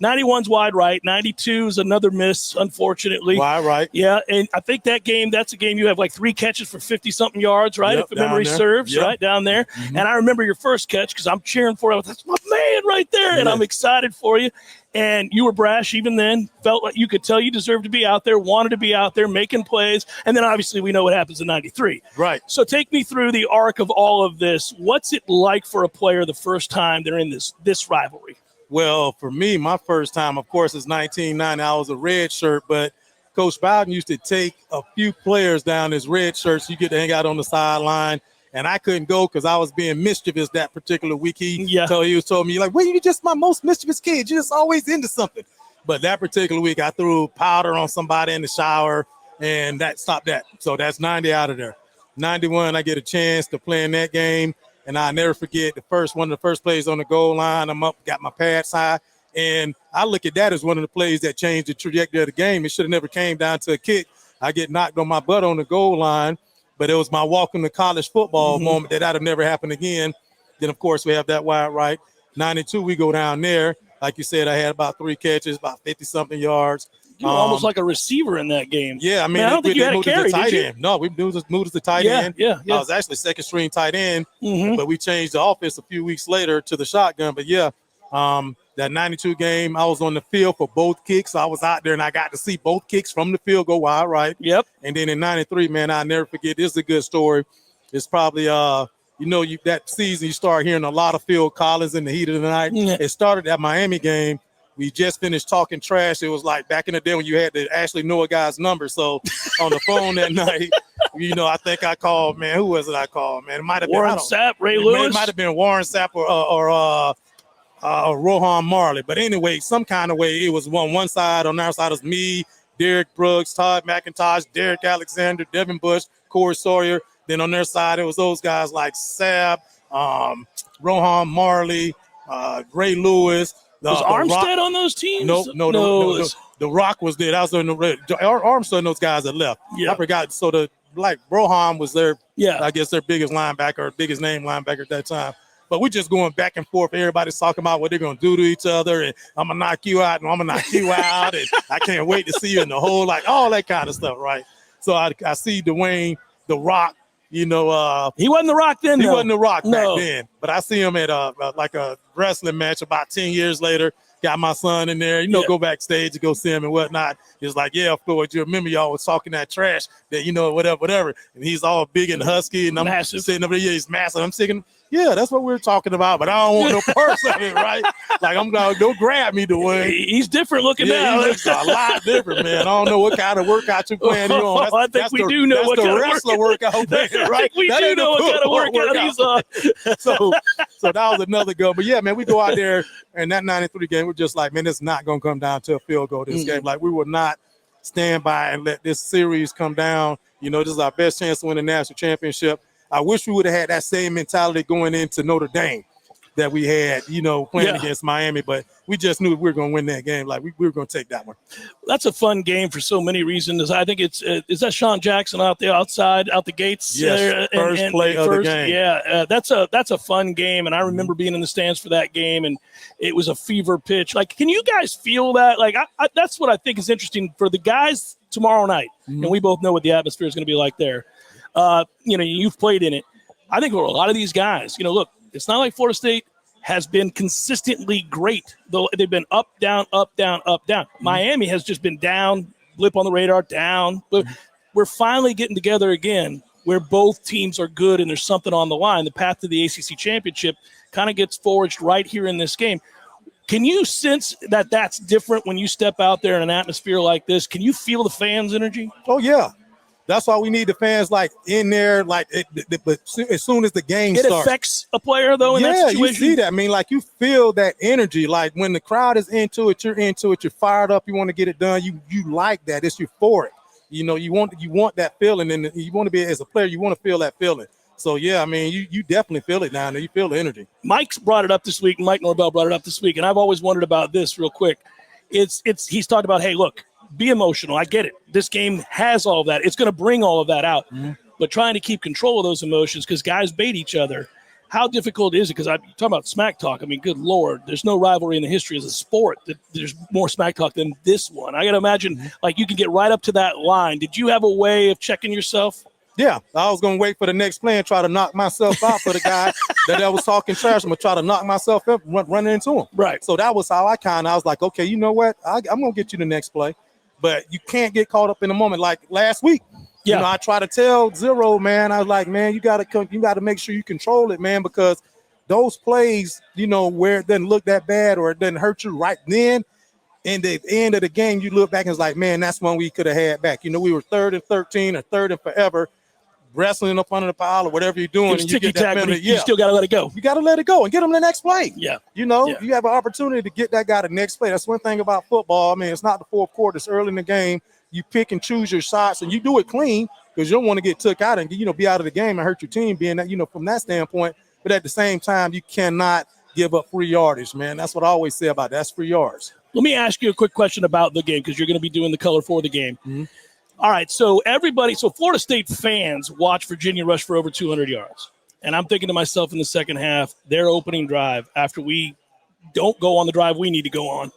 91's wide right. 92 is another miss, unfortunately. Wide right. Yeah, and I think that's a game you have like 3 catches for 50-something yards, right? Yep, if memory serves, right down there. Mm-hmm. And I remember your first catch because I'm cheering for you. That's my man right there, and I'm excited for you. And you were brash even then. Felt like you could tell you deserved to be out there, wanted to be out there, making plays. And then obviously we know what happens in 93. Right. So take me through the arc of all of this. What's it like for a player the first time they're in this rivalry? Well, for me, my first time, of course, is 1990. I was a red shirt, but Coach Bowden used to take a few players down as red shirts. You get to hang out on the sideline, and I couldn't go because I was being mischievous that particular week. He told me, like, well, you're just my most mischievous kid. You're just always into something. But that particular week, I threw powder on somebody in the shower, and that stopped that. So that's 90 out of there. 91, I get a chance to play in that game. And I'll never forget one of the first plays on the goal line. I'm up, got my pads high. And I look at that as one of the plays that changed the trajectory of the game. It should have never came down to a kick. I get knocked on my butt on the goal line, but it was my welcome to college football moment that have never happened again. Then, of course, we have that wide right. 92, we go down there. Like you said, I had about 3 catches, about 50-something yards. You were almost like a receiver in that game. Yeah, I mean, I don't think you had a carry, did you? No, we moved as the tight end. Yeah. I was actually second-string tight end, but we changed the offense a few weeks later to the shotgun. But, that 92 game, I was on the field for both kicks. I was out there, and I got to see both kicks from the field go wide right. Yep. And then in 93, man, I'll never forget. This is a good story. It's probably that season you start hearing a lot of Phil Collins in the heat of the night. Yeah. It started that Miami game. We just finished talking trash. It was like back in the day when you had to actually know a guy's number. So on the phone that night, I think I called, man. Who was it I called, man? It might have been Warren Sapp, Ray Lewis. It might have been Warren Sapp or Rohan Marley. But anyway, some kind of way it was one side. On our side was me, Derek Brooks, Todd McIntosh, Derek Alexander, Devin Bush, Corey Sawyer. Then on their side, it was those guys like Sapp, Rohan Marley, Ray Lewis. Was Armstead on those teams? No. The Rock was there. That was on the Armstead and those guys that left. Yeah. I forgot. So Rohan was their, I guess their biggest linebacker, or biggest name linebacker at that time. But we're just going back and forth. Everybody's talking about what they're going to do to each other. And I'm going to knock you out and I'm going to knock you out. And I can't wait to see you in the hole, like all that kind of stuff, right? So I see Dwayne, The Rock, he wasn't The Rock then. He wasn't The Rock back then. But I see him at a wrestling match about 10 years later. Got my son in there, go backstage and go see him and whatnot. He's like, yeah, Floyd, you remember y'all was talking that trash that, whatever. And he's all big and husky. And I'm massive. Sitting over there, he's massive. I'm thinking, yeah, that's what we're talking about, but I don't want no parts of it, right? Like, don't grab me, Dwayne. He's different looking now. He looks a lot different, man. I don't know what kind of workot you're planning on. I think we do know what kind of wrestler workout, right? We do know what kind of workout he's on. So that was another go. But, yeah, man, we go out there, and that 93 game, we're just like, man, it's not going to come down to a field goal this game. Like, we will not stand by and let this series come down. This is our best chance to win the national championship. I wish we would have had that same mentality going into Notre Dame that we had, playing against Miami, but we just knew we were going to win that game. Like, we were going to take that one. That's a fun game for so many reasons. I think is that Sean Jackson out the gates? Yes, first play of the game. Yeah, that's a fun game, and I remember being in the stands for that game, and it was a fever pitch. Like, can you guys feel that? Like, that's what I think is interesting for the guys tomorrow night, and we both know what the atmosphere is going to be like there. You've played in it. I think for a lot of these guys, look, it's not like Florida State has been consistently great, though they've been up, down, up, down, up, down. Miami has just been down, blip on the radar, down. But we're finally getting together again where both teams are good and there's something on the line. The path to the ACC championship kind of gets forged right here in this game. Can you sense that that's different when you step out there in an atmosphere like this? Can you feel the fans' energy? Oh, yeah. That's why we need the fans in there, but as soon as the game starts. It affects a player, though, in that situation? Yeah, you see that. I mean, you feel that energy. Like, when the crowd is into it, you're into it, you're fired up, you want to get it done. You like that. It's euphoric. You want that feeling, and you want to be, as a player, you want to feel that feeling. So, yeah, I mean, you definitely feel it down there. You feel the energy. Mike's brought it up this week. Mike Norvell brought it up this week, and I've always wondered about this real quick. He's talked about, hey, look, be emotional. I get it. This game has all of that. It's going to bring all of that out. Mm-hmm. But trying to keep control of those emotions because guys bait each other. how difficult is it? Because I'm talking about smack talk. I mean, good Lord, there's no rivalry in the history as a sport that there's more smack talk than this one. I got to imagine, like, you can get right up to that line. Did you have a way of checking yourself? Yeah, I was going to wait for the next play and try to knock myself out for the guy that was talking trash. I'm going to try to knock myself up, running into him. Right. So that was how I was like, okay, you know what? I'm going to get you the next play. But you can't get caught up in the moment. Like last week, you know, I try to tell Zero, man, I was like, man, you got to make sure you control it, man, because those plays, you know, where it doesn't look that bad or it doesn't hurt you right then, and the end of the game, you look back and it's like, man, that's one we could have had back. You know, we were 3rd and 13 or 3rd and forever, wrestling up under the pile or whatever you're doing. And you get that penalty, you still got to let it go. You got to let it go and get them the next play. Yeah. You know, you have an opportunity to get that guy the next play. That's one thing about football. I mean, it's not the fourth quarter. It's early in the game. You pick and choose your shots and you do it clean because you don't want to get took out and, you know, be out of the game and hurt your team being that, you know, from that standpoint. But at the same time, you cannot give up free yardage, man. That's what I always say about that. That's free yards. Let me ask you a quick question about the game because you're going to be doing the color for the game. Mm-hmm. All right, so Florida State fans watch Virginia rush for over 200 yards. And I'm thinking to myself in the second half, their opening drive, after we don't go on the drive we need to go on,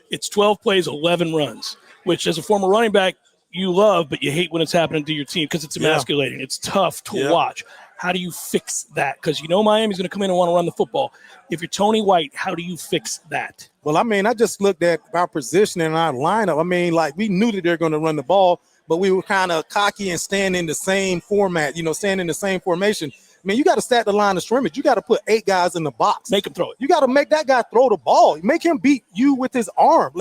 it's 12 plays, 11 runs, which as a former running back, you love, but you hate when it's happening to your team because it's emasculating. It's tough to watch. How do you fix that? Because you know Miami's going to come in and want to run the football. If you're Tony White, how do you fix that? Well, I mean, I just looked at our position and our lineup. I mean, like, we knew that they're going to run the ball, but we were kind of cocky and staying in the same format, you know, staying in the same formation. I mean, you got to stack the line of scrimmage. You got to put 8 guys in the box. Make him throw it. You got to make that guy throw the ball. Make him beat you with his arm.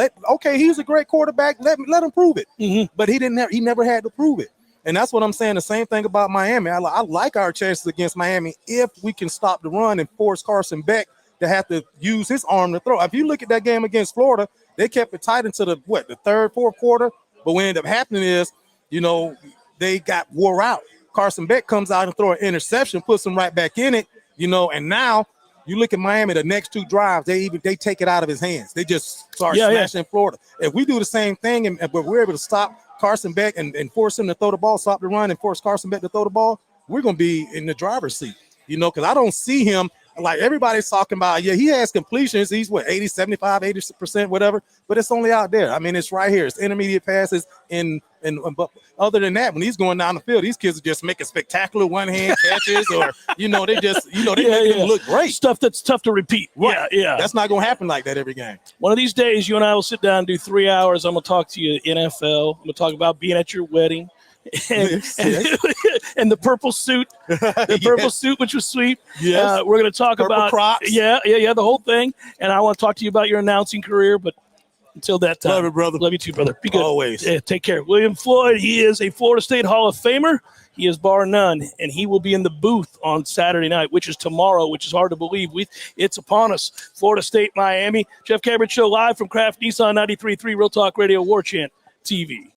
He's a great quarterback. Let him prove it. Mm-hmm. But he never had to prove it. And that's what I'm saying. The same thing about Miami. I like our chances against Miami if we can stop the run and force Carson Beck to have to use his arm to throw. If you look at that game against Florida, they kept it tight into the 3rd, 4th quarter. But what ended up happening is, you know, they got wore out. Carson Beck comes out and throw an interception, puts them right back in it, you know, and now you look at Miami, the next 2 drives, they take it out of his hands. They just start smashing Florida. If we do the same thing and we're able to stop Carson Beck and force him to throw the ball, stop the run and force Carson Beck to throw the ball, we're going to be in the driver's seat, you know, because I don't see him. Like everybody's talking about, he has completions. He's 80, 75, 80%, whatever, but it's only out there. I mean, it's right here. It's intermediate passes. But other than that, when he's going down the field, these kids are just making spectacular one-hand catches or, you know, they just, you know, they make them look great. Stuff that's tough to repeat. Right. Yeah. That's not going to happen like that every game. One of these days, you and I will sit down and do 3 hours. I'm going to talk to you NFL. I'm going to talk about being at your wedding. And the purple suit, suit, which was sweet. Yes. We're going to talk purple about Crocs. The whole thing. And I want to talk to you about your announcing career. But until that time, love you, brother. Love you too, brother. Be good. Always. Yeah, take care. William Floyd. He is a Florida State Hall of Famer. He is bar none, and he will be in the booth on Saturday night, which is tomorrow, which is hard to believe. It's upon us. Florida State, Miami. Jeff Cameron Show live from Kraft Nissan 93.3 Real Talk Radio, Warchant TV.